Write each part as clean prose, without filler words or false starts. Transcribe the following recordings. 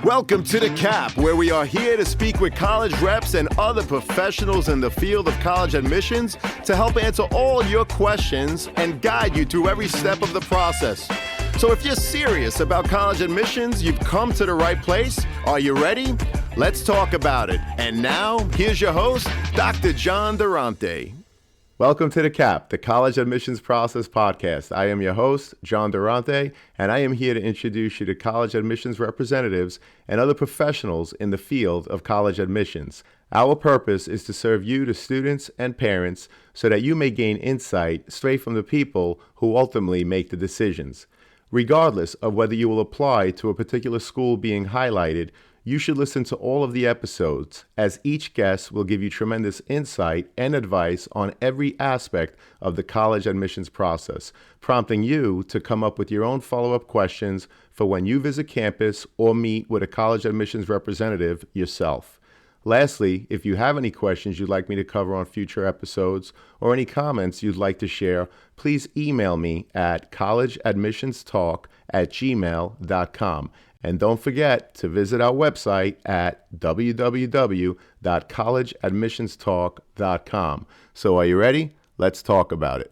Welcome to The Cap, where we are here to speak with college reps and other professionals in the field of college admissions to help answer all your questions and guide you through every step of the process. So if you're serious about college admissions, you've come to the right place. Are you ready? Let's talk about it. And now, here's your host, Dr. John Durante. Welcome to The Cap, the College Admissions Process Podcast. I am your host, John Durante, and I am here to introduce you to college admissions representatives and other professionals in the field of college admissions. Our purpose is to serve you, the students and parents, so that you may gain insight straight from the people who ultimately make the decisions. Regardless of whether you will apply to a particular school being highlighted, you should listen to all of the episodes, as each guest will give you tremendous insight and advice on every aspect of the college admissions process, prompting you to come up with your own follow-up questions for when you visit campus or meet with a college admissions representative yourself. Lastly, if you have any questions you'd like me to cover on future episodes or any comments you'd like to share, please email me at collegeadmissionstalk@gmail.com. And don't forget to visit our website at www.collegeadmissionstalk.com. So are you ready? Let's talk about it.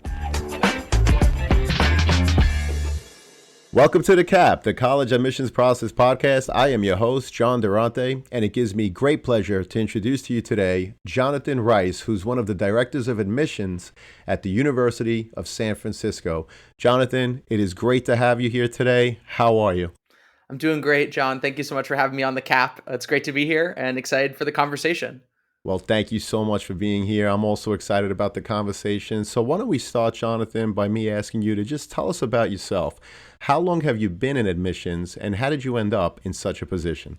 Welcome to The Cap, the College Admissions Process Podcast. I am your host, John Durante, and it gives me great pleasure to introduce to you today Jonathan Rice, who's one of the directors of admissions at the University of San Francisco. Jonathan, it is great to have you here today. How are you? I'm doing great, John. Thank you so much for having me on The Cap. It's great to be here and excited for the conversation. Well, thank you so much for being here. I'm also excited about the conversation. So why don't we start, Jonathan, by me asking you to just tell us about yourself. How long have you been in admissions, and how did you end up in such a position?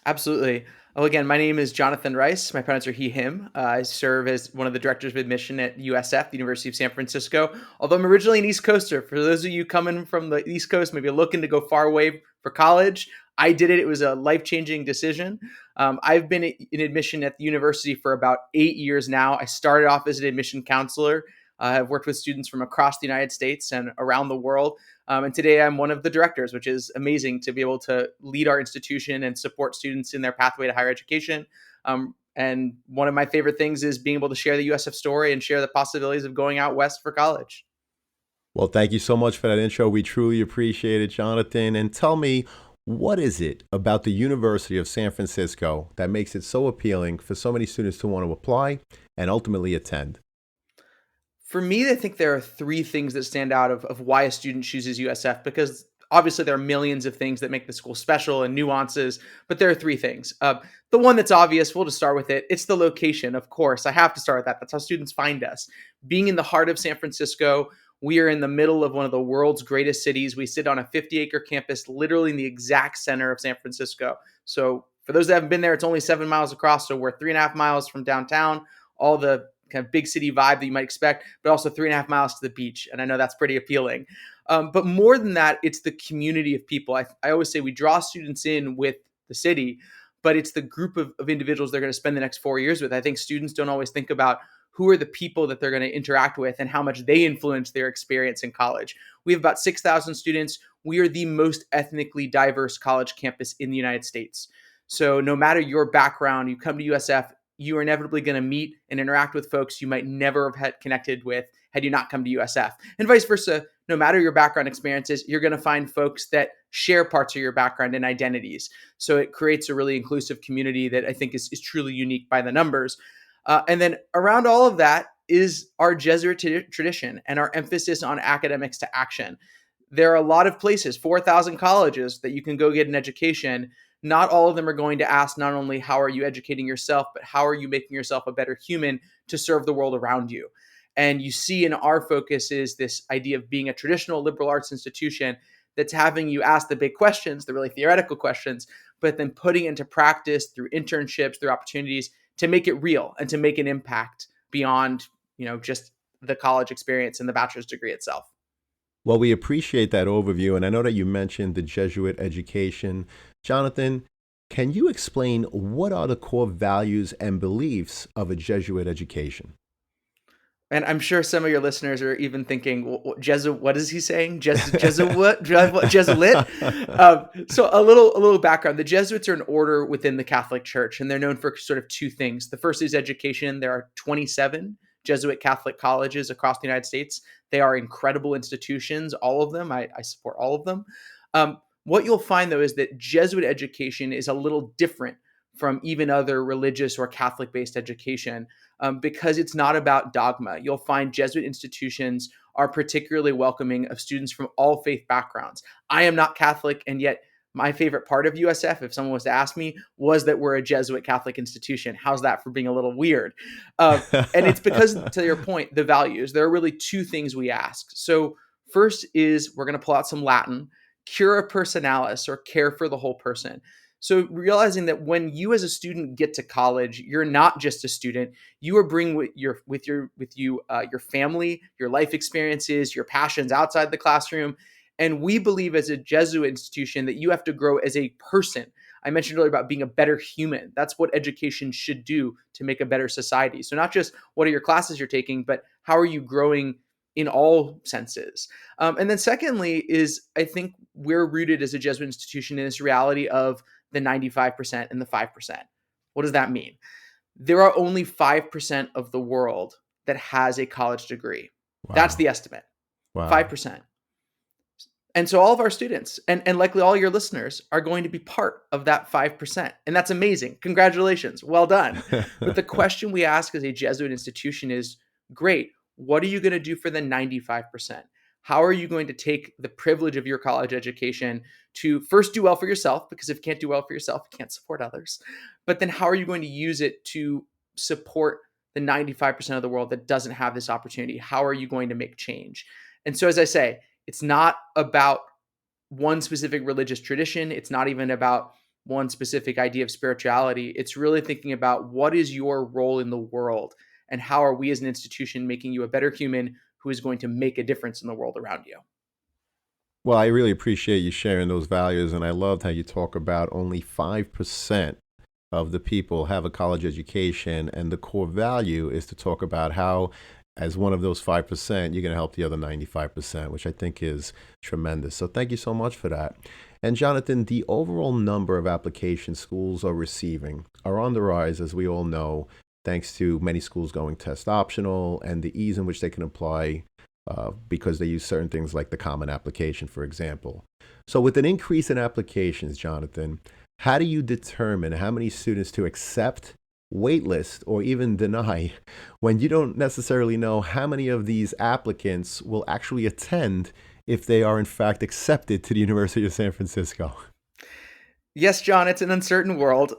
Absolutely. Well, again, my name is Jonathan Rice. My pronouns are he, him. I serve as one of the directors of admission at USF, the University of San Francisco, although I'm originally an East Coaster. For those of you coming from the East Coast, maybe looking to go far away for college, I did it. It was a life-changing decision. I've been in admission at the university for about 8 years now. I started off as an admission counselor. I've worked with students from across the United States and around the world. And today I'm one of the directors, which is amazing to be able to lead our institution and support students in their pathway to higher education. And one of my favorite things is being able to share the USF story and share the possibilities of going out west for college. Well, thank you so much for that intro. We truly appreciate it, Jonathan. And tell me, what is it about the University of San Francisco that makes it so appealing for so many students to want to apply and ultimately attend? For me, I think there are three things that stand out of why a student chooses USF, because obviously there are millions of things that make the school special and nuances, but there are three things. The one that's obvious, we'll just start with it. It's the location, of course. I have to start with that. That's how students find us. Being in the heart of San Francisco, we are in the middle of one of the world's greatest cities. We sit on a 50-acre campus, literally in the exact center of San Francisco. So for those that haven't been there, it's only 7 miles across. So we're 3.5 miles from downtown, all the kind of big city vibe that you might expect, but also 3.5 miles to the beach. And I know that's pretty appealing. But more than that, it's the community of people. I always say we draw students in with the city, but it's the group of individuals they're going to spend the next 4 years with. I think students don't always think about who are the people that they're going to interact with and how much they influence their experience in college. We have about 6,000 students. We are the most ethnically diverse college campus in the United States. So no matter your background, you come to USF, you are inevitably going to meet and interact with folks you might never have had connected with had you not come to USF. And vice versa, no matter your background experiences, you're going to find folks that share parts of your background and identities. So it creates a really inclusive community that I think is truly unique by the numbers. And then around all of that is our Jesuit tradition and our emphasis on academics to action. There are a lot of places, 4,000 colleges that you can go get an education. Not all of them are going to ask not only how are you educating yourself, but how are you making yourself a better human to serve the world around you. And you see in our focus is this idea of being a traditional liberal arts institution that's having you ask the big questions, the really theoretical questions, but then putting into practice through internships, through opportunities to make it real and to make an impact beyond, just the college experience and the bachelor's degree itself. Well, we appreciate that overview, and I know that you mentioned the Jesuit education. Jonathan, can you explain what are the core values and beliefs of a Jesuit education? And I'm sure some of your listeners are even thinking, Jesuit, what is he saying? Jesuit? Jesuit? So a little background. The Jesuits are an order within the Catholic Church, and they're known for sort of two things. The first is education. There are 27 Jesuit Catholic colleges across the United States. They are incredible institutions, all of them. I support all of them. What you'll find, though, is that Jesuit education is a little different from even other religious or Catholic-based education, because it's not about dogma. You'll find Jesuit institutions are particularly welcoming of students from all faith backgrounds. I am not Catholic, and yet my favorite part of USF, if someone was to ask me, was that we're a Jesuit Catholic institution. How's that for being a little weird? And it's because, to your point, the values. There are really two things we ask. So first is we're going to pull out some Latin, cura personalis, or care for the whole person. So realizing that when you as a student get to college, you're not just a student. You are bringing with you your family, your life experiences, your passions outside the classroom. And we believe as a Jesuit institution that you have to grow as a person. I mentioned earlier about being a better human. That's what education should do to make a better society. So not just what are your classes you're taking, but how are you growing in all senses. And then secondly is I think we're rooted as a Jesuit institution in this reality of the 95% and the 5%. What does that mean? There are only 5% of the world that has a college degree. That's Wow. the estimate. Wow. 5%. And so all of our students and likely all your listeners are going to be part of that 5%. And that's amazing. Congratulations. Well done. But the question we ask as a Jesuit institution is, great, what are you going to do for the 95%? How are you going to take the privilege of your college education to first do well for yourself? Because if you can't do well for yourself, you can't support others. But then how are you going to use it to support the 95% of the world that doesn't have this opportunity? How are you going to make change? And so, as I say, it's not about one specific religious tradition. It's not even about one specific idea of spirituality. It's really thinking about what is your role in the world and how are we as an institution making you a better human who is going to make a difference in the world around you. Well, I really appreciate you sharing those values, and I loved how you talk about only 5% of the people have a college education, and the core value is to talk about how, as one of those 5%, you're going to help the other 95%, which I think is tremendous. So thank you so much for that. And Jonathan, the overall number of applications schools are receiving are on the rise, as we all know, thanks to many schools going test optional and the ease in which they can apply because they use certain things like the Common Application, for example. So with an increase in applications, Jonathan, how do you determine how many students to accept, waitlist, or even deny when you don't necessarily know how many of these applicants will actually attend if they are in fact accepted to the University of San Francisco? Yes, John, it's an uncertain world.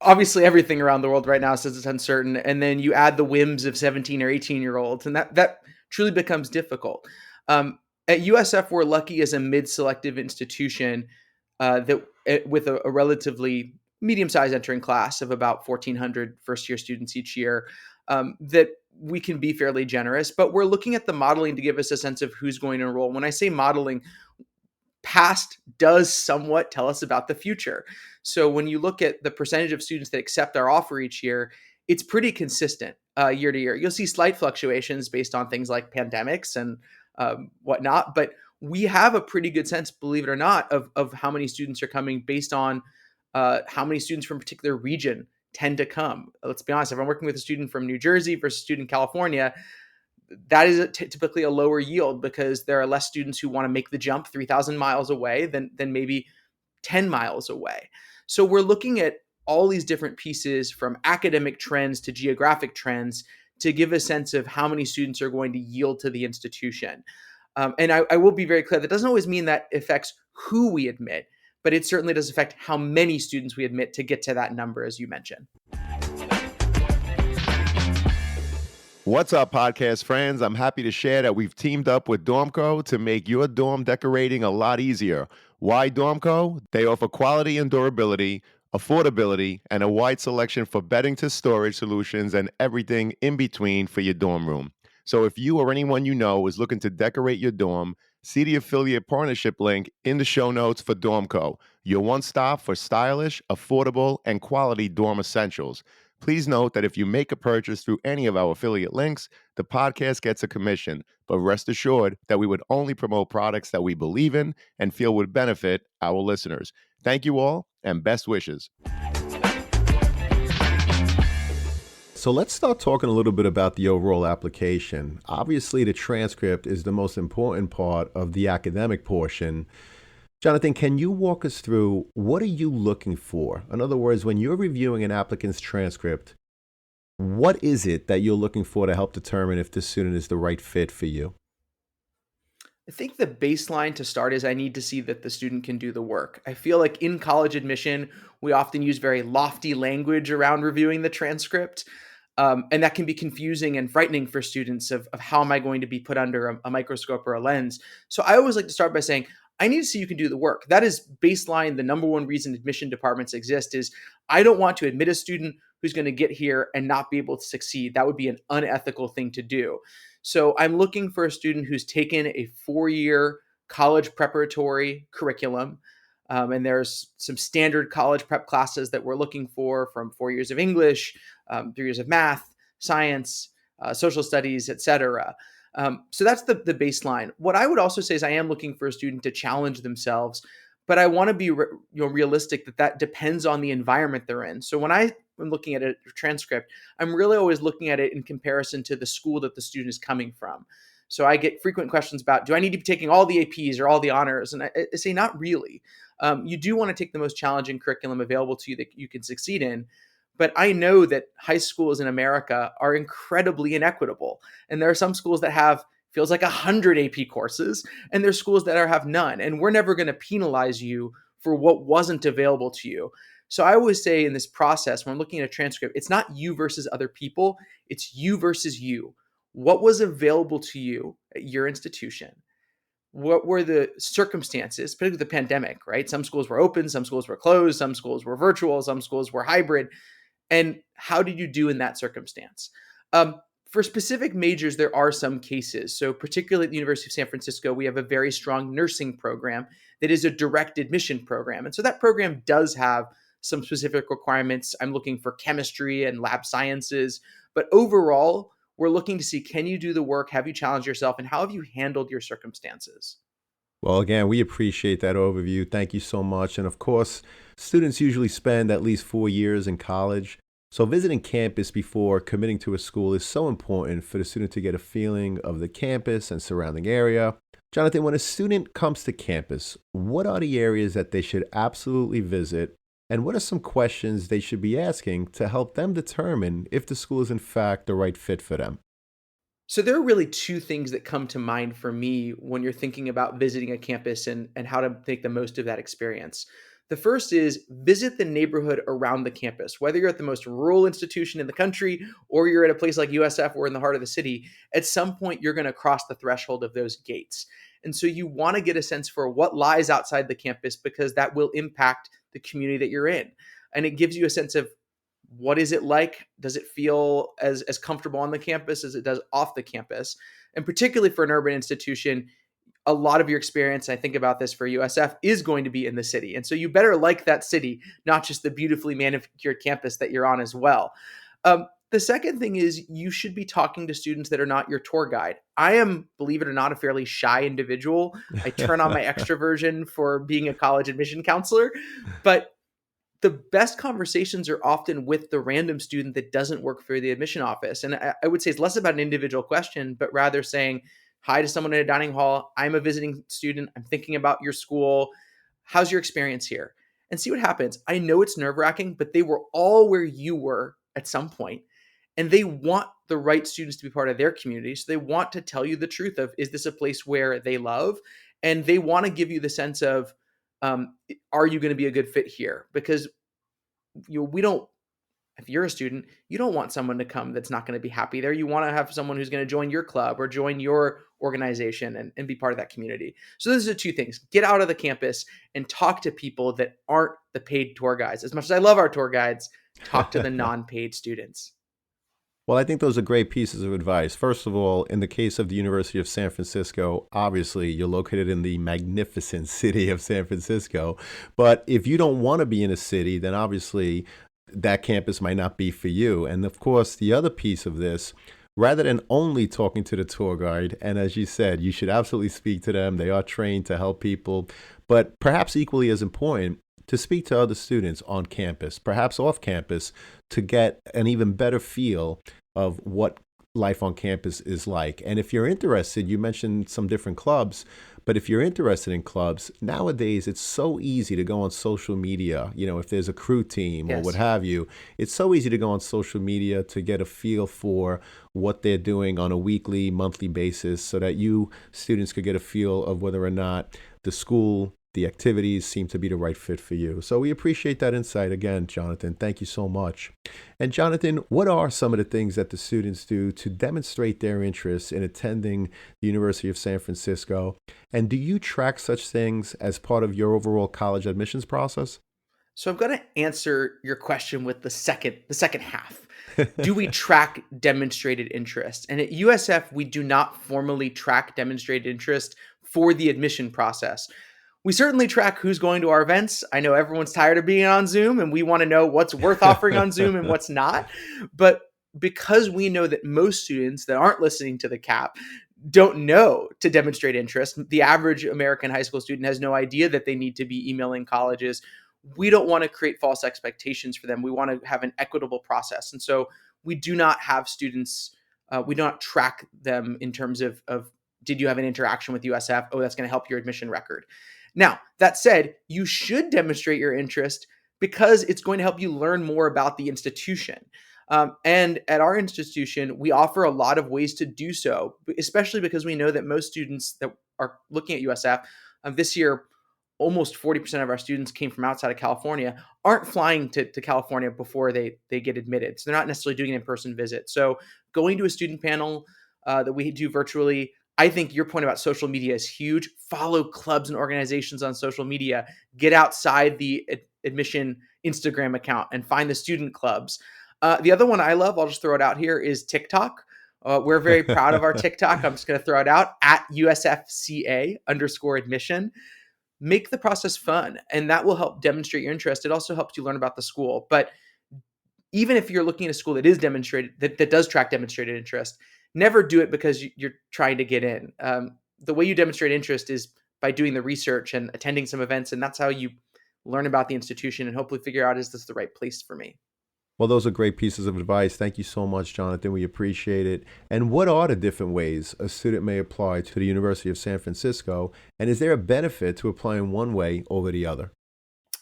Obviously, everything around the world right now says it's uncertain. And then you add the whims of 17 or 18-year-olds, and that truly becomes difficult. At USF, we're lucky as a mid-selective institution with a relatively medium-sized entering class of about 1,400 first-year students each year, that we can be fairly generous. But we're looking at the modeling to give us a sense of who's going to enroll. When I say modeling, past does somewhat tell us about the future. So when you look at the percentage of students that accept our offer each year, it's pretty consistent year to year. You'll see slight fluctuations based on things like pandemics and whatnot, but we have a pretty good sense, believe it or not, of how many students are coming based on how many students from a particular region tend to come. Let's be honest, if I'm working with a student from New Jersey versus a student in California, that is typically a lower yield because there are less students who want to make the jump 3,000 miles away than maybe 10 miles away. So we're looking at all these different pieces from academic trends to geographic trends to give a sense of how many students are going to yield to the institution. And I will be very clear, that doesn't always mean that affects who we admit, but it certainly does affect how many students we admit to get to that number, as you mentioned. What's up, podcast friends? I'm happy to share that we've teamed up with Dormco to make your dorm decorating a lot easier. Why Dormco? They offer quality and durability, affordability, and a wide selection for bedding to storage solutions and everything in between for your dorm room. So if you or anyone you know is looking to decorate your dorm, see the affiliate partnership link in the show notes for Dormco, your one stop for stylish, affordable, and quality dorm essentials. Please note that if you make a purchase through any of our affiliate links, the podcast gets a commission, but rest assured that we would only promote products that we believe in and feel would benefit our listeners. Thank you all, and best wishes. So let's start talking a little bit about the overall application. Obviously, the transcript is the most important part of the academic portion. Jonathan, can you walk us through what are you looking for? In other words, when you're reviewing an applicant's transcript, what is it that you're looking for to help determine if the student is the right fit for you? I think the baseline to start is I need to see that the student can do the work. I feel like in college admission, we often use very lofty language around reviewing the transcript. And that can be confusing and frightening for students of how am I going to be put under a microscope or a lens. So I always like to start by saying, I need to see you can do the work. That is baseline. The number one reason admission departments exist is I don't want to admit a student who's going to get here and not be able to succeed. That would be an unethical thing to do. So I'm looking for a student who's taken a 4-year college preparatory curriculum. And there's some standard college prep classes that we're looking for, from 4 years of English, 3 years of math, science, social studies, etc. So that's the baseline. What I would also say is I am looking for a student to challenge themselves, but I want to be realistic that depends on the environment they're in. So when I am looking at a transcript, I'm really always looking at it in comparison to the school that the student is coming from. So I get frequent questions about, do I need to be taking all the APs or all the honors? And I say, not really. You do want to take the most challenging curriculum available to you that you can succeed in. But I know that high schools in America are incredibly inequitable. And there are some schools that have, feels like 100 AP courses, and there's schools that have none. And we're never going to penalize you for what wasn't available to you. So I always say in this process, when I'm looking at a transcript, it's not you versus other people, it's you versus you. What was available to you at your institution? What were the circumstances, particularly the pandemic, right? Some schools were open, some schools were closed, some schools were virtual, some schools were hybrid. And how did you do in that circumstance? For specific majors, there are some cases. So particularly at the University of San Francisco, we have a very strong nursing program that is a direct admission program. And so that program does have some specific requirements. I'm looking for chemistry and lab sciences. But overall, we're looking to see, can you do the work? Have you challenged yourself? And how have you handled your circumstances? Well, again, we appreciate that overview. Thank you so much. And of course, students usually spend at least 4 years in college. So visiting campus before committing to a school is so important for the student to get a feeling of the campus and surrounding area. Jonathan, when a student comes to campus, what are the areas that they should absolutely visit? And what are some questions they should be asking to help them determine if the school is in fact the right fit for them? So there are really two things that come to mind for me when you're thinking about visiting a campus and how to make the most of that experience. The first is visit the neighborhood around the campus. Whether you're at the most rural institution in the country or you're at a place like USF or in the heart of the city, at some point you're going to cross the threshold of those gates. And so you want to get a sense for what lies outside the campus, because that will impact the community that you're in. And it gives you a sense of, what is it like? Does it feel as comfortable on the campus as it does off the campus? And particularly for an urban institution, a lot of your experience, I think about this for USF, is going to be in the city. And so you better like that city, not just the beautifully manicured campus that you're on as well. The second thing is you should be talking to students that are not your tour guide. I am, believe it or not, a fairly shy individual. I turn on my extroversion for being a college admission counselor, but the best conversations are often with the random student that doesn't work for the admission office. And I would say it's less about an individual question, but rather saying hi to someone in a dining hall. I'm a visiting student. I'm thinking about your school. How's your experience here? And see what happens. I know it's nerve-wracking, but they were all where you were at some point, and they want the right students to be part of their community. So they want to tell you the truth of, is this a place where they love? And they want to give you the sense of, are you going to be a good fit here? Because we don't, if you're a student, you don't want someone to come that's not going to be happy there. You want to have someone who's going to join your club or join your organization and be part of that community. So those are two things. Get out of the campus and talk to people that aren't the paid tour guides. As much as I love our tour guides, talk to the non-paid students. Well, I think those are great pieces of advice. First of all, in the case of the University of San Francisco, obviously you're located in the magnificent city of San Francisco. But if you don't want to be in a city, then obviously that campus might not be for you. And of course, the other piece of this, rather than only talking to the tour guide, and as you said, you should absolutely speak to them. They are trained to help people, but perhaps equally as important, to speak to other students on campus, perhaps off campus, to get an even better feel of what life on campus is like. And if you're interested, you mentioned some different clubs, but if you're interested in clubs, nowadays it's so easy to go on social media. If there's a crew team or what have you, it's so easy to go on social media to get a feel for what they're doing on a weekly, monthly basis, so that you students could get a feel of whether or not the school, the activities seem to be the right fit for you. So we appreciate that insight again, Jonathan. Thank you so much. And Jonathan, what are some of the things that the students do to demonstrate their interest in attending the University of San Francisco? And do you track such things as part of your overall college admissions process? So I'm going to answer your question with the second half. Do we track demonstrated interest? And at USF, we do not formally track demonstrated interest for the admission process. We certainly track who's going to our events. I know everyone's tired of being on Zoom, and we want to know what's worth offering on Zoom and what's not. But because we know that most students that aren't listening to the CAP don't know to demonstrate interest, the average American high school student has no idea that they need to be emailing colleges. We don't want to create false expectations for them. We want to have an equitable process. And so we do not have students, we don't track them in terms of did you have an interaction with USF? Oh, that's going to help your admission record. Now, that said, you should demonstrate your interest because it's going to help you learn more about the institution. And at our institution, we offer a lot of ways to do so, especially because we know that most students that are looking at USF this year, almost 40% of our students came from outside of California, aren't flying to California before they get admitted. So they're not necessarily doing an in-person visit. So going to a student panel that we do virtually, I think your point about social media is huge. Follow clubs and organizations on social media. Get outside the admission Instagram account and find the student clubs. The other one I love, I'll just throw it out here, is TikTok. We're very proud of our TikTok. I'm just going to throw it out at USFCA_admission. Make the process fun, and that will help demonstrate your interest. It also helps you learn about the school. But even if you're looking at a school that is demonstrated, that does track demonstrated interest, never do it because you're trying to get in. The way you demonstrate interest is by doing the research and attending some events, and that's how you learn about the institution and hopefully figure out, is this the right place for me? Well, those are great pieces of advice. Thank you so much, Jonathan. We appreciate it. And what are the different ways a student may apply to the University of San Francisco? And is there a benefit to applying one way over the other?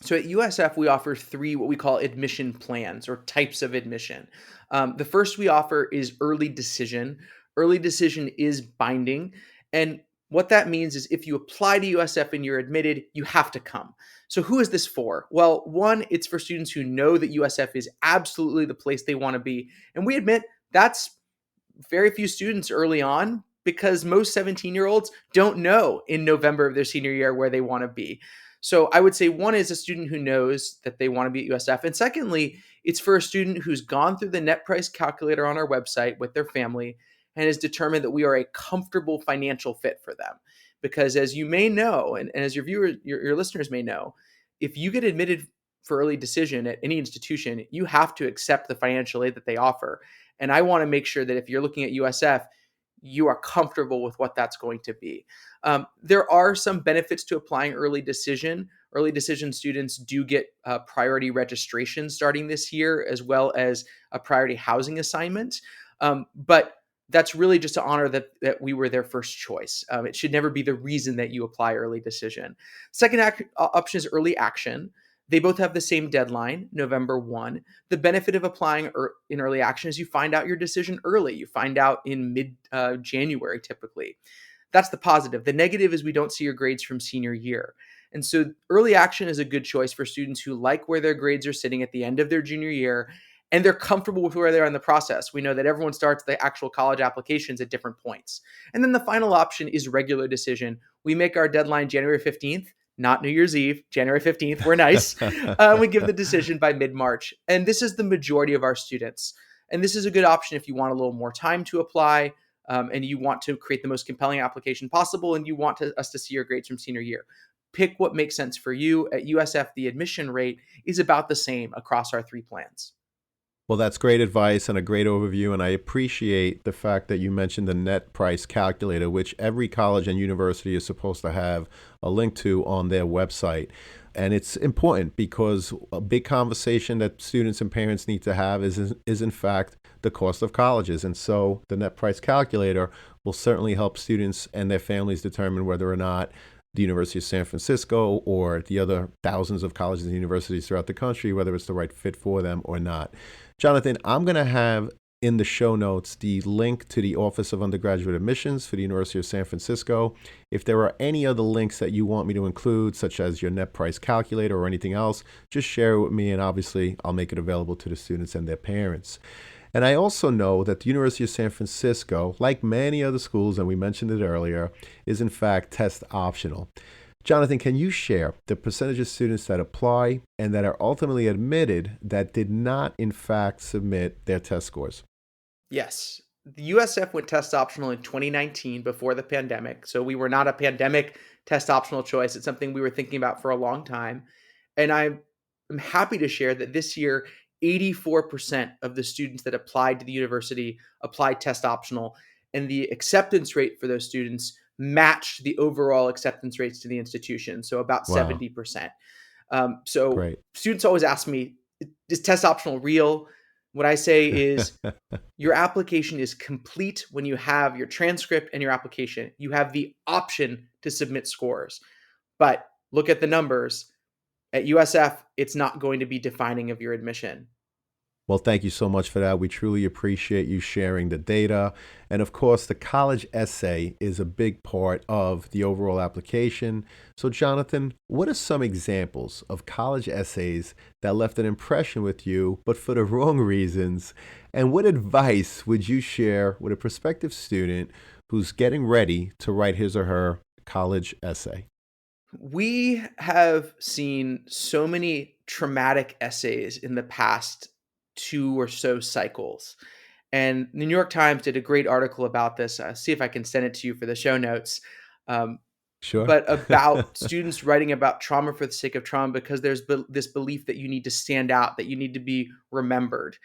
So at USF, we offer three what we call admission plans or types of admission. The first we offer is early decision. Early decision is binding. And what that means is if you apply to USF and you're admitted, you have to come. So who is this for? Well, one, it's for students who know that USF is absolutely the place they want to be. And we admit that's very few students early on because most 17-year-olds don't know in November of their senior year where they want to be. So I would say one is a student who knows that they want to be at USF. And secondly, it's for a student who's gone through the net price calculator on our website with their family and has determined that we are a comfortable financial fit for them. Because as you may know, and as your viewers, your listeners may know, if you get admitted for early decision at any institution, you have to accept the financial aid that they offer. And I want to make sure that if you're looking at USF, you are comfortable with what that's going to be. There are some benefits to applying early decision. Early decision students do get priority registration starting this year, as well as a priority housing assignment. But that's really just to honor that we were their first choice. It should never be the reason that you apply early decision. Second option is early action. They both have the same deadline, November 1. The benefit of applying in early action is you find out your decision early. You find out in mid-January typically. That's the positive. The negative is we don't see your grades from senior year. And so early action is a good choice for students who like where their grades are sitting at the end of their junior year and they're comfortable with where they are in the process. We know that everyone starts the actual college applications at different points. And then the final option is regular decision. We make our deadline January 15th. Not New Year's Eve, January 15th. We're nice. We give the decision by mid-March. And this is the majority of our students. And this is a good option if you want a little more time to apply and you want to create the most compelling application possible and you want us to see your grades from senior year. pick what makes sense for you. At USF, the admission rate is about the same across our 3 plans. Well, that's great advice and a great overview, and I appreciate the fact that you mentioned the net price calculator, which every college and university is supposed to have a link to on their website. And it's important because a big conversation that students and parents need to have is in fact the cost of colleges. And so the net price calculator will certainly help students and their families determine whether or not the University of San Francisco or the other thousands of colleges and universities throughout the country, whether it's the right fit for them or not. Jonathan, I'm going to have in the show notes the link to the Office of Undergraduate Admissions for the University of San Francisco. If there are any other links that you want me to include, such as your net price calculator or anything else, just share it with me, and obviously I'll make it available to the students and their parents. And I also know that the University of San Francisco, like many other schools, and we mentioned it earlier, is in fact test optional. Jonathan, can you share the percentage of students that apply and that are ultimately admitted that did not in fact submit their test scores? Yes. The USF went test optional in 2019 before the pandemic. So we were not a pandemic test optional choice. It's something we were thinking about for a long time. And I'm happy to share that this year, 84% of the students that applied to the university applied test optional, and the acceptance rate for those students matched the overall acceptance rates to the institution, so about Wow. 70%. So Great. students always ask me, is test optional real? What I say is your application is complete when you have your transcript and your application. You have the option to submit scores, but look at the numbers. At USF, it's not going to be defining of your admission. Well, thank you so much for that. We truly appreciate you sharing the data. And of course, the college essay is a big part of the overall application. So, Jonathan, what are some examples of college essays that left an impression with you, but for the wrong reasons? And what advice would you share with a prospective student who's getting ready to write his or her college essay? We have seen so many traumatic essays in the past 2 or so cycles. And the New York Times did a great article about this. See if I can send it to you for the show notes. Um, Sure. but about students writing about trauma for the sake of trauma, because there's this belief that you need to stand out, that you need to be remembered.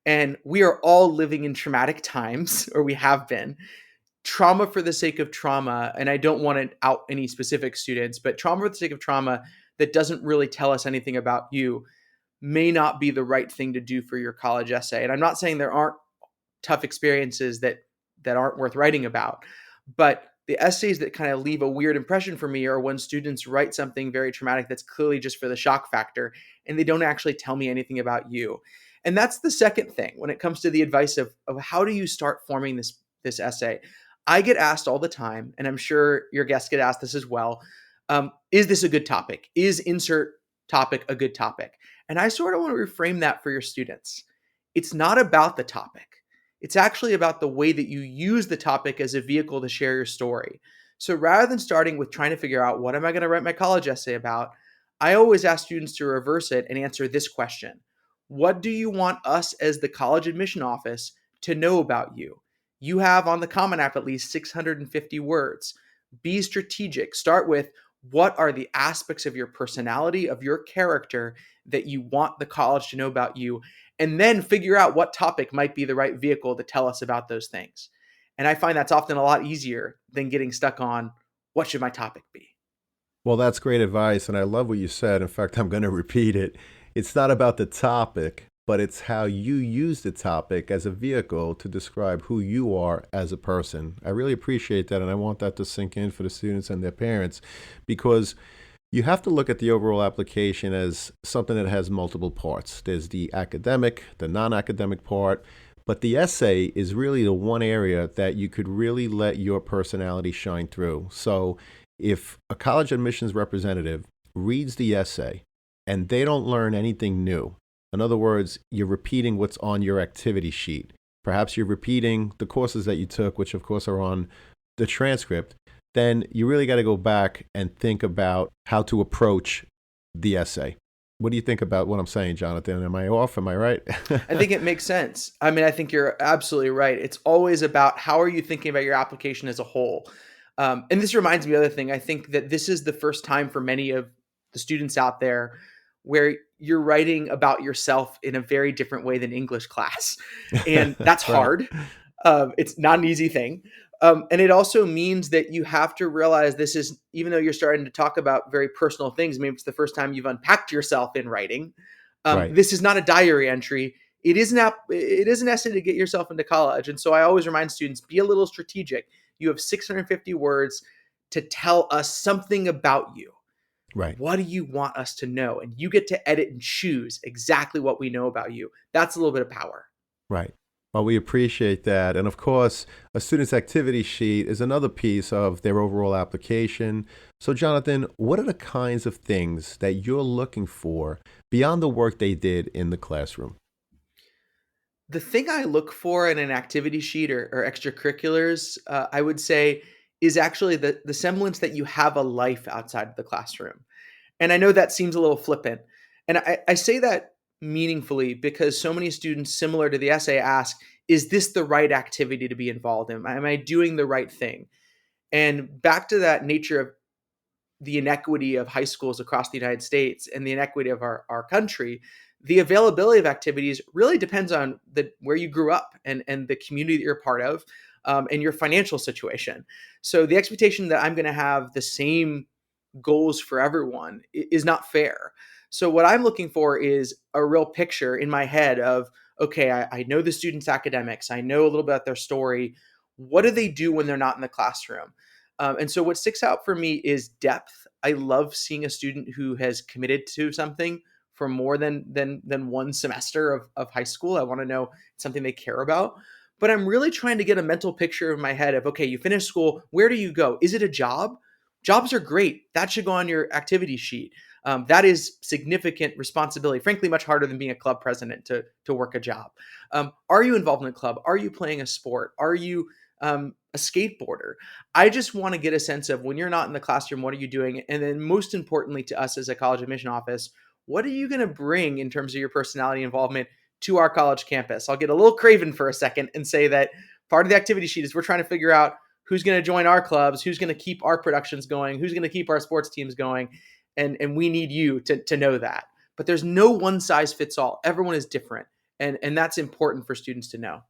And we are all living in traumatic times, or we have been. Trauma for the sake of trauma, and I don't want to out any specific students, but trauma for the sake of trauma that doesn't really tell us anything about you may not be the right thing to do for your college essay. And I'm not saying there aren't tough experiences that aren't worth writing about, but the essays that kind of leave a weird impression for me are when students write something very traumatic that's clearly just for the shock factor, and they don't actually tell me anything about you. And that's the second thing when it comes to the advice of how do you start forming this essay. I get asked all the time, and I'm sure your guests get asked this as well. Is this a good topic? Is insert topic a good topic? And I sort of want to reframe that for your students. It's not about the topic. It's actually about the way that you use the topic as a vehicle to share your story. So rather than starting with trying to figure out what am I going to write my college essay about, I always ask students to reverse it and answer this question. What do you want us as the college admission office to know about you? You have on the Common App at least 650 words. Be strategic. Start with what are the aspects of your personality, of your character that you want the college to know about you, and then figure out what topic might be the right vehicle to tell us about those things. And I find that's often a lot easier than getting stuck on what should my topic be. Well, that's great advice, and I love what you said. In fact, I'm going to repeat it. It's not about the topic, but it's how you use the topic as a vehicle to describe who you are as a person. I really appreciate that, and I want that to sink in for the students and their parents, because you have to look at the overall application as something that has multiple parts. There's the academic, the non-academic part, but the essay is really the one area that you could really let your personality shine through. So if a college admissions representative reads the essay and they don't learn anything new, in other words, you're repeating what's on your activity sheet. Perhaps you're repeating the courses that you took, which of course are on the transcript. Then you really got to go back and think about how to approach the essay. What do you think about what I'm saying, Jonathan? Am I off? Am I right? I think it makes sense. I mean, I think you're absolutely right. It's always about how are you thinking about your application as a whole. And this reminds me of the other thing. I think that this is the first time for many of the students out there where you're writing about yourself in a very different way than English class. And that's Right. hard. It's not an easy thing. And it also means that you have to realize this is, even though you're starting to talk about very personal things, maybe it's the first time you've unpacked yourself in writing. Right. This is not a diary entry. It is an essay to get yourself into college. And so I always remind students, be a little strategic. You have 650 words to tell us something about you. Right. What do you want us to know? And you get to edit and choose exactly what we know about you. That's a little bit of power. Right. Well, we appreciate that. And of course, a student's activity sheet is another piece of their overall application. So, Jonathan, what are the kinds of things that you're looking for beyond the work they did in the classroom? The thing I look for in an activity sheet or extracurriculars, I would say, is actually the semblance that you have a life outside of the classroom. And I know that seems a little flippant. And I say that meaningfully because so many students, similar to the essay, ask, is this the right activity to be involved in? Am I doing the right thing? And back to that nature of the inequity of high schools across the United States and the inequity of our country, the availability of activities really depends on where you grew up and the community that you're part of, and your financial situation. So the expectation that I'm going to have the same goals for everyone is not fair. So what I'm looking for is a real picture in my head of, okay, I know the students' academics. I know a little bit about their story. What do they do when they're not in the classroom? And so what sticks out for me is depth. I love seeing a student who has committed to something for more than one semester of high school. I want to know it's something they care about. But I'm really trying to get a mental picture in my head of, okay, you finish school, where do you go? Is it a job? Jobs are great. That should go on your activity sheet. That is significant responsibility, frankly, much harder than being a club president to work a job. Are you involved in a club? Are you playing a sport? Are you a skateboarder? I just want to get a sense of when you're not in the classroom, what are you doing? And then most importantly to us as a college admission office, what are you going to bring in terms of your personality involvement to our college campus? I'll get a little craven for a second and say that part of the activity sheet is we're trying to figure out who's going to join our clubs, who's going to keep our productions going, who's going to keep our sports teams going. And we need you to know that. But there's no one size fits all. Everyone is different. And that's important for students to know.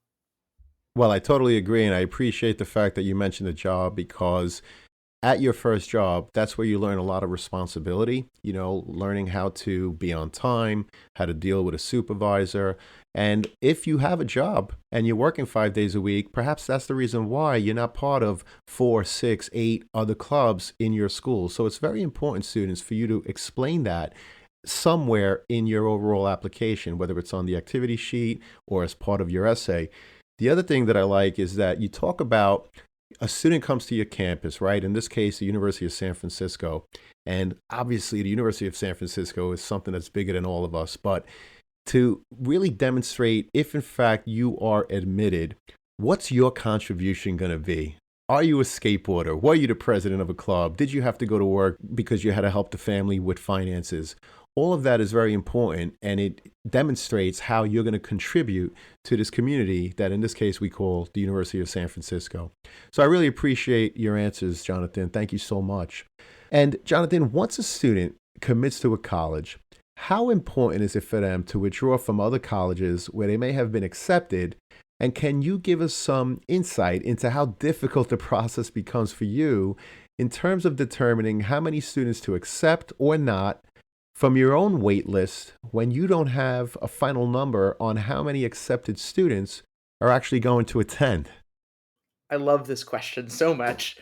Well, I totally agree. And I appreciate the fact that you mentioned the job because at your first job, that's where you learn a lot of responsibility, learning how to be on time, how to deal with a supervisor. And if you have a job and you're working 5 days a week, perhaps that's the reason why you're not part of 4, 6, 8 other clubs in your school. So it's very important, students, for you to explain that somewhere in your overall application, whether it's on the activity sheet or as part of your essay. The other thing that I like is that you talk about a student comes to your campus, right? In this case, the University of San Francisco. And obviously, the University of San Francisco is something that's bigger than all of us. But to really demonstrate if, in fact, you are admitted, what's your contribution going to be? Are you a skateboarder? Were you the president of a club? Did you have to go to work because you had to help the family with finances? All of that is very important, and it demonstrates how you're going to contribute to this community that in this case we call the University of San Francisco. So I really appreciate your answers, Jonathan. Thank you so much. And Jonathan, once a student commits to a college, how important is it for them to withdraw from other colleges where they may have been accepted? And can you give us some insight into how difficult the process becomes for you in terms of determining how many students to accept or not from your own wait list when you don't have a final number on how many accepted students are actually going to attend? I love this question so much.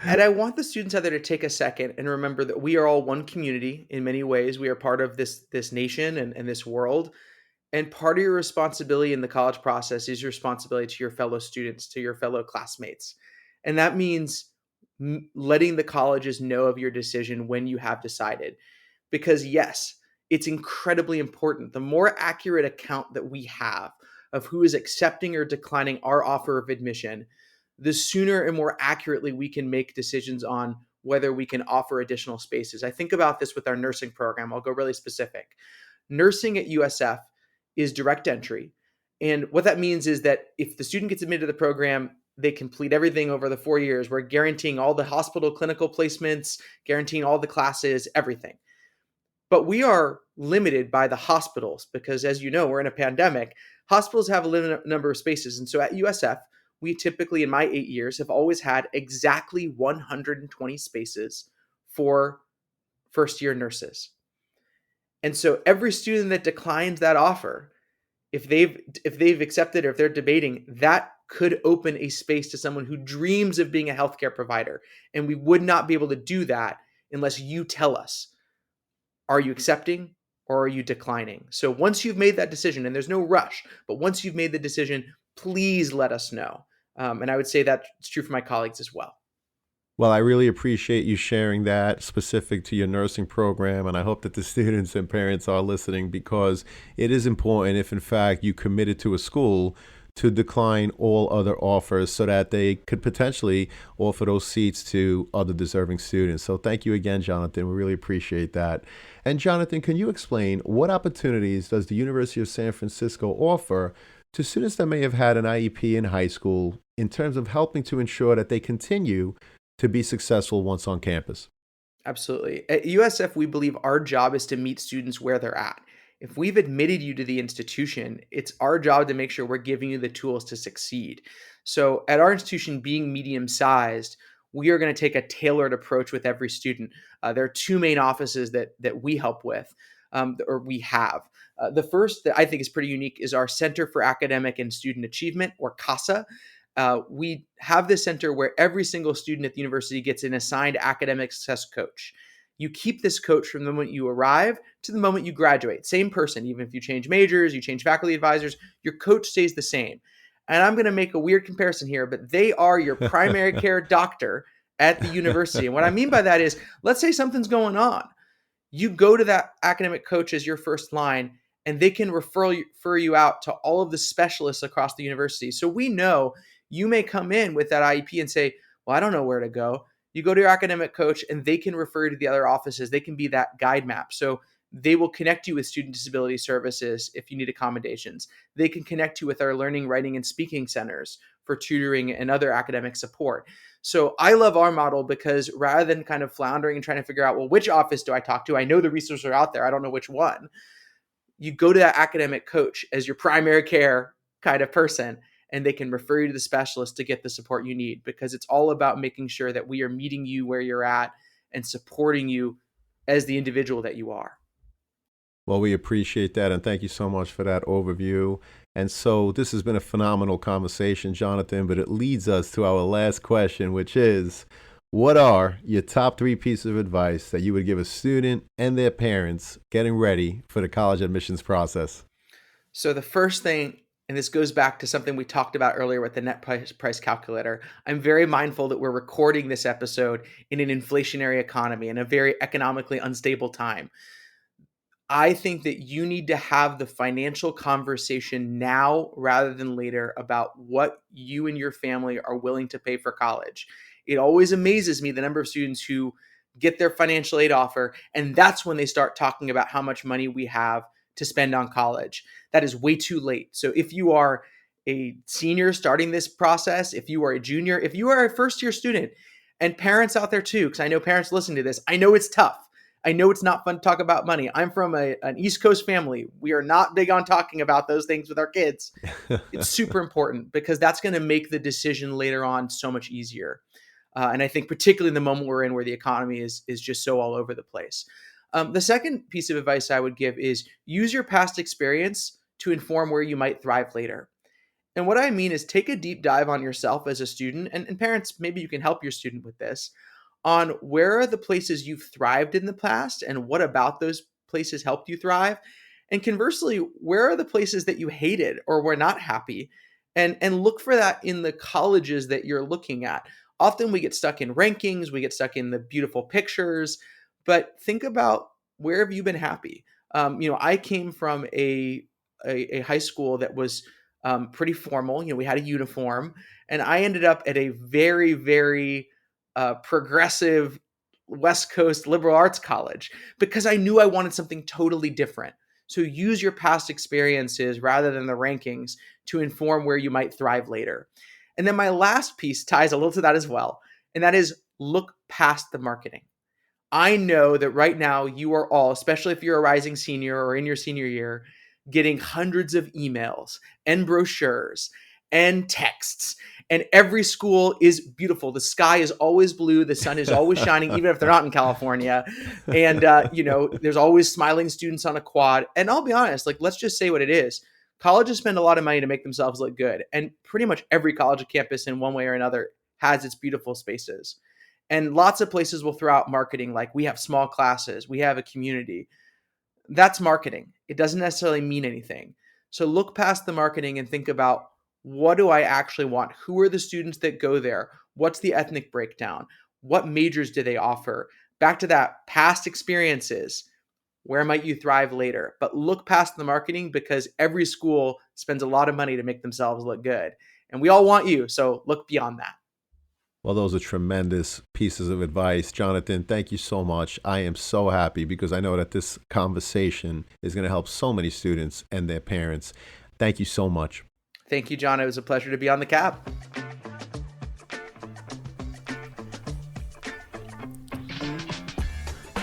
And I want the students out there to take a second and remember that we are all one community in many ways. We are part of this nation and this world. And part of your responsibility in the college process is your responsibility to your fellow students, to your fellow classmates. And that means letting the colleges know of your decision when you have decided. Because, yes, it's incredibly important. The more accurate account that we have of who is accepting or declining our offer of admission, the sooner and more accurately we can make decisions on whether we can offer additional spaces. I think about this with our nursing program. I'll go really specific. Nursing at USF is direct entry. And what that means is that if the student gets admitted to the program, they complete everything over the 4 years. We're guaranteeing all the hospital clinical placements, guaranteeing all the classes, everything. But we are limited by the hospitals because, as you know, we're in a pandemic. Hospitals have a limited number of spaces. And so at USF, we typically, in my 8 years, have always had exactly 120 spaces for first year nurses. And so every student that declines that offer, if they've accepted or if they're debating, that could open a space to someone who dreams of being a healthcare provider. And we would not be able to do that unless you tell us, are you accepting or are you declining? So once you've made that decision, and there's no rush, but once you've made the decision, please let us know. And I would say that's true for my colleagues as well. Well, I really appreciate you sharing that specific to your nursing program, and I hope that the students and parents are listening because it is important if, in fact, you committed to a school to decline all other offers so that they could potentially offer those seats to other deserving students. So thank you again, Jonathan. We really appreciate that. And Jonathan, can you explain what opportunities does the University of San Francisco offer to students that may have had an IEP in high school in terms of helping to ensure that they continue to be successful once on campus? Absolutely. At USF, we believe our job is to meet students where they're at. If we've admitted you to the institution, it's our job to make sure we're giving you the tools to succeed. So, at our institution being medium sized, we are going to take a tailored approach with every student. There are two main offices that we help with, or we have. The first that I think is pretty unique is our Center for Academic and Student Achievement, or CASA. We have this center where every single student at the university gets an assigned academic success coach. You keep this coach from the moment you arrive to the moment you graduate. Same person, even if you change majors, you change faculty advisors, your coach stays the same. And I'm going to make a weird comparison here, but they are your primary care doctor at the university. And what I mean by that is, let's say something's going on. You go to that academic coach as your first line, and they can refer you out to all of the specialists across the university. So we know you may come in with that IEP and say, well, I don't know where to go. You go to your academic coach and they can refer you to the other offices. They can be that guide map. So they will connect you with student disability services if you need accommodations. They can connect you with our learning, writing, and speaking centers for tutoring and other academic support. So I love our model because rather than kind of floundering and trying to figure out, well, which office do I talk to? I know the resources are out there. I don't know which one. You go to that academic coach as your primary care kind of person, and they can refer you to the specialist to get the support you need, because it's all about making sure that we are meeting you where you're at and supporting you as the individual that you are. Well, we appreciate that, and thank you so much for that overview. And so this has been a phenomenal conversation, Jonathan, but it leads us to our last question, which is, what are your top 3 pieces of advice that you would give a student and their parents getting ready for the college admissions process? So the first thing, and this goes back to something we talked about earlier with the net price calculator, I'm very mindful that we're recording this episode in an inflationary economy in a very economically unstable time. I think that you need to have the financial conversation now rather than later about what you and your family are willing to pay for college. It always amazes me the number of students who get their financial aid offer, and that's when they start talking about how much money we have to spend on college. That is way too late. So if you are a senior starting this process, if you are a junior, if you are a first year student, and parents out there too, because I know parents listen to this, I know it's tough. I know it's not fun to talk about money. I'm from an East Coast family. We are not big on talking about those things with our kids. It's super important because that's going to make the decision later on so much easier. And I think particularly in the moment we're in where the economy is just so all over the place. The second piece of advice I would give is use your past experience to inform where you might thrive later. And what I mean is take a deep dive on yourself as a student, and parents, maybe you can help your student with this, on where are the places you've thrived in the past and what about those places helped you thrive. And conversely, where are the places that you hated or were not happy? And look for that in the colleges that you're looking at. Often we get stuck in rankings, we get stuck in the beautiful pictures, but think about where have you been happy? I came from a high school that was pretty formal. We had a uniform, and I ended up at a very, very progressive West Coast liberal arts college because I knew I wanted something totally different. So use your past experiences rather than the rankings to inform where you might thrive later. And then my last piece ties a little to that as well, and that is look past the marketing. I know that right now you are all, especially if you're a rising senior or in your senior year, getting hundreds of emails and brochures and texts. And every school is beautiful. The sky is always blue. The sun is always shining, even if they're not in California. And, there's always smiling students on a quad. And I'll be honest, let's just say what it is. Colleges spend a lot of money to make themselves look good. And pretty much every college campus in one way or another has its beautiful spaces. And lots of places will throw out marketing like we have small classes, we have a community. That's marketing. It doesn't necessarily mean anything. So look past the marketing and think about, what do I actually want? Who are the students that go there? What's the ethnic breakdown? What majors do they offer? Back to that, past experiences. Where might you thrive later? But look past the marketing, because every school spends a lot of money to make themselves look good. And we all want you, so look beyond that. Well, those are tremendous pieces of advice. Jonathan, thank you so much. I am so happy because I know that this conversation is going to help so many students and their parents. Thank you so much. Thank you, John. It was a pleasure to be on the CAP.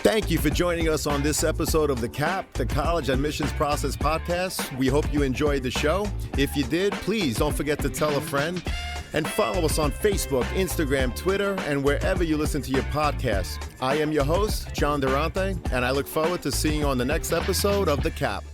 Thank you for joining us on this episode of The CAP, the College Admissions Process Podcast. We hope you enjoyed the show. If you did, please don't forget to tell a friend and follow us on Facebook, Instagram, Twitter, and wherever you listen to your podcasts. I am your host, John Durante, and I look forward to seeing you on the next episode of The CAP.